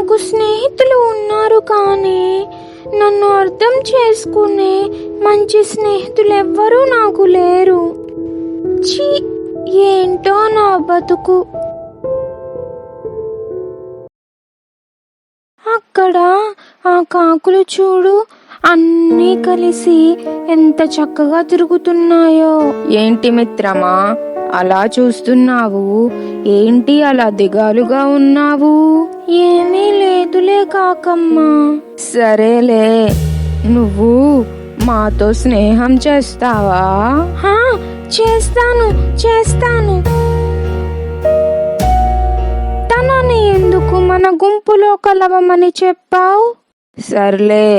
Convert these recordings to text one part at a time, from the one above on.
నాకు స్నేహితులు ఉన్నారు, కానీ నన్ను అర్థం చేసుకునే మంచి స్నేహితులు ఎవ్వరూ నాకు లేరు. ఛీ, ఏంటో నా బతుకు. అక్కడ ఆ కాకులు చూడు, అన్నీ కలిసి ఎంత చక్కగా తిరుగుతున్నాయో. ఏంటి మిత్రమా అలా చూస్తున్నావు? ఏంటి అలా దిగాలుగా ఉన్నావు? ఏమీ లేదులే కాకమ్మా. సరేలే, నువ్వు మాతో స్నేహం చేస్తావా? చేస్తాను. తనని ఎందుకు మన గుంపులో కలవమని చెప్పావు? సర్లే,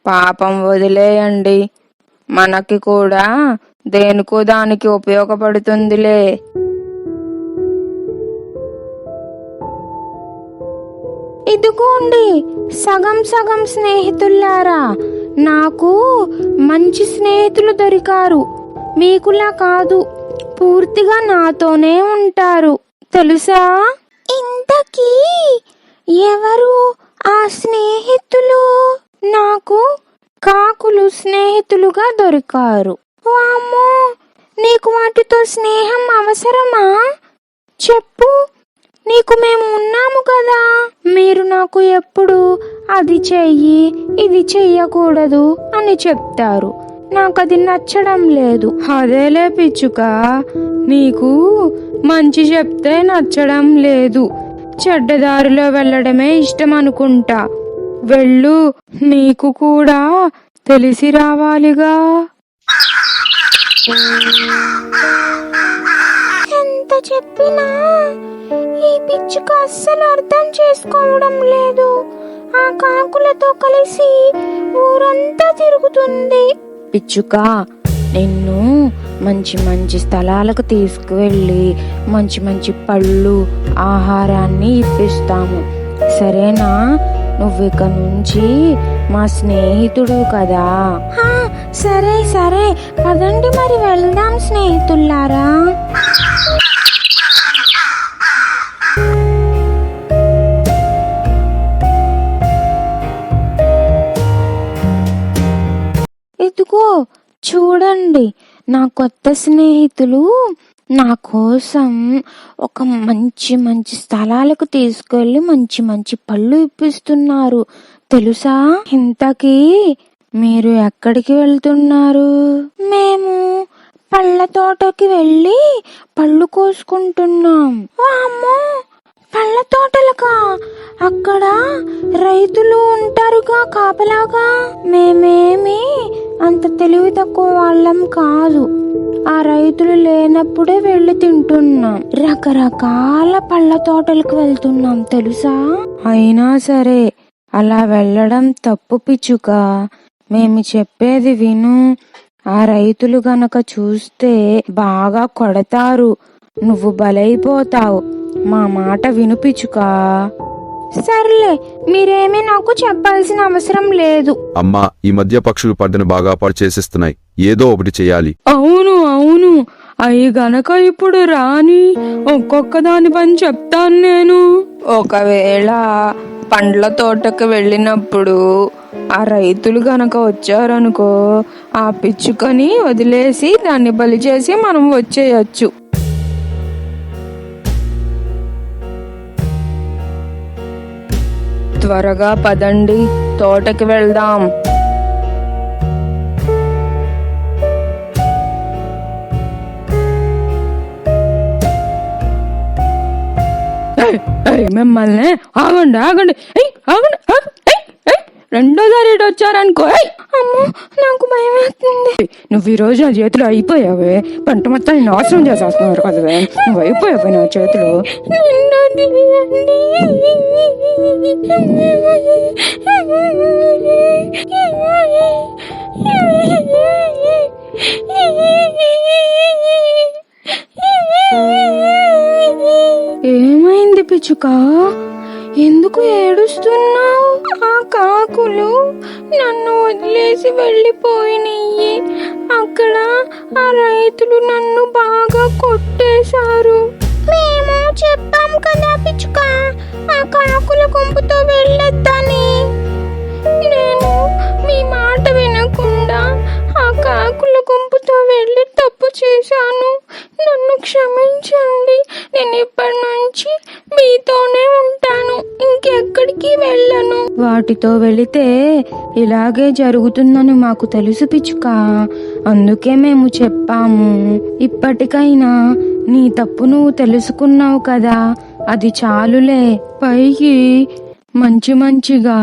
పాపం వదిలేయండి, మనకి కూడా దేనికో దానికి ఉపయోగపడుతుందిలే. ఇదిగోండి సగం సగం స్నేహితులారా, నాకు మంచి స్నేహితులు దొరికారు. మీకులా కాదు, పూర్తిగా నాతోనే ఉంటారు తెలుసా? ఇంతకీ ఎవరు ఆ స్నేహితులు? నాకు కాకులు స్నేహితులుగా దొరికారు. వామ్మో, నీకు వాటితో స్నేహం అవసరమా? చెప్పు, నీకు మేము ఉన్నాము కదా. మీరు నాకు ఎప్పుడు అది చెయ్యి, ఇది చెయ్యకూడదు అని చెప్తారు. నాకు అది నచ్చడం లేదు. అదేలే పిచ్చుక, నీకు మంచి చెప్తే నచ్చడం లేదు, చెడ్డదారిలో వెళ్ళడమే ఇష్టం అనుకుంటా. వెళ్ళు, నీకు కూడా తెలిసి రావాలిగా. ఎంత చెప్పినా ఈ పిచ్చుక అస్సలు అర్థం చేసుకోవడం లేదు. ఆ కాకులతో కలిసి ఊరంతా తిరుగుతుంది. పిచ్చుక, నిన్ను మంచి మంచి స్థలాలకు తీసుకువెళ్ళి మంచి మంచి పళ్ళు, ఆహారాన్ని ఇప్పిస్తాము, సరేనా? నువ్విక నుంచి మా స్నేహితుడు కదా. సరే, పదండి మరి వెళ్దాం స్నేహితులారా. ఇదిగో చూడండి, నా కొత్త స్నేహితులు నా కోసం ఒక మంచి మంచి స్థలాలకు తీసుకెళ్లి మంచి మంచి పళ్ళు ఇప్పిస్తున్నారు తెలుసా? ఇంతకీ మీరు ఎక్కడికి వెళ్తున్నారు? మేము పళ్ళ తోటకి వెళ్ళి పళ్ళు కోసుకుంటున్నాం. వామ్మో, పళ్ళ తోటలకా? అక్కడ రైతులు ఉంటారుగా కాపలాగా. మేమేమి అంత తెలివి తక్కువ వాళ్ళం కాదు. ఆ రైతులు లేనప్పుడే వెళ్ళి తింటున్నాం. రకరకాల పళ్ళ తోటలకు వెళ్తున్నాం తెలుసా? అయినా సరే, అలా వెళ్ళడం తప్పు పిచ్చుక. మేము చెప్పేది విను. ఆ రైతులు గనక చూస్తే బాగా కొడతారు, నువ్వు బలైపోతావు. మా మాట విను పిచ్చుక. సర్లే, మీరేమీ నాకు చెప్పాల్సిన అవసరం లేదు. అమ్మా, ఈ మధ్య పక్షులు పంటను బాగా పాడు చేసేస్తున్నాయి, ఏదో ఒకటి చెయ్యాలి. అవును, అవి గనక ఇప్పుడు రాని ఒక్కొక్క దాని పని చెప్తాను నేను. ఒకవేళ పండ్ల తోటకు వెళ్ళినప్పుడు ఆ రైతులు గనక వచ్చారనుకో, ఆ పిచ్చుకని వదిలేసి దాన్ని బలి చేసి మనం వచ్చేయచ్చు. త్వరగా పదండి, తోటకి వెళ్దాం. మిమ్మల్ని ఆగండి, ఆగండి. రెండోసారి ఇటు వచ్చారనుకో. అమ్మో, నాకు భయం వేస్తుంది. నువ్వు ఈ రోజు నా చేతిలో అయిపోయావే, పంట మొత్తాన్ని నాశనం చేసేస్తున్నారు కదవే. నువ్వు అయిపోయావే నా చేతిలో. ఏమైంది పిచ్చుక? ఎందుకు ఏడుస్తున్నావు? ఆ కాకులు నన్ను వదిలేసి వెళ్ళిపోయినాయి. అక్కడ ఆ రైతులు నన్ను బాగా కొట్టేశారు. మేము చెప్పాం కదా పిచ్చుక, ఆ కాకుల గుంపుతో వెళ్ళి మీతోనే ఉంటాను, ఇంకెక్కడికి వెళ్ళను. వాటితో వెళితే ఇలాగే జరుగుతుందని మాకు తెలుసు పిచ్చుక. అందుకే మేము చెప్పాము. ఇప్పటికైనా నీ తప్పు నువ్వు తెలుసుకున్నావు కదా, అది చాలులే. పైకి మంచిగా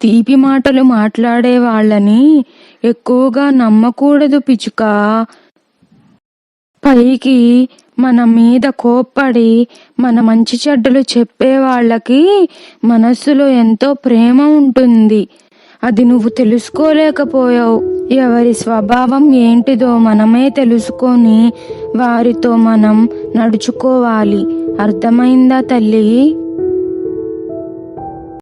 తీపి మాటలు మాట్లాడే వాళ్ళని ఎక్కువగా నమ్మకూడదు పిచ్చుక. పైకి మన మీద కోప్పడి మన మంచి చెడ్డలు చెప్పే వాళ్ళకి మనస్సులో ఎంతో ప్రేమ ఉంటుంది. అది నువ్వు తెలుసుకోలేకపోయావు. ఎవరి స్వభావం ఏంటిదో మనమే తెలుసుకొని వారితో మనం నడుచుకోవాలి. అర్థమైందా తల్లి?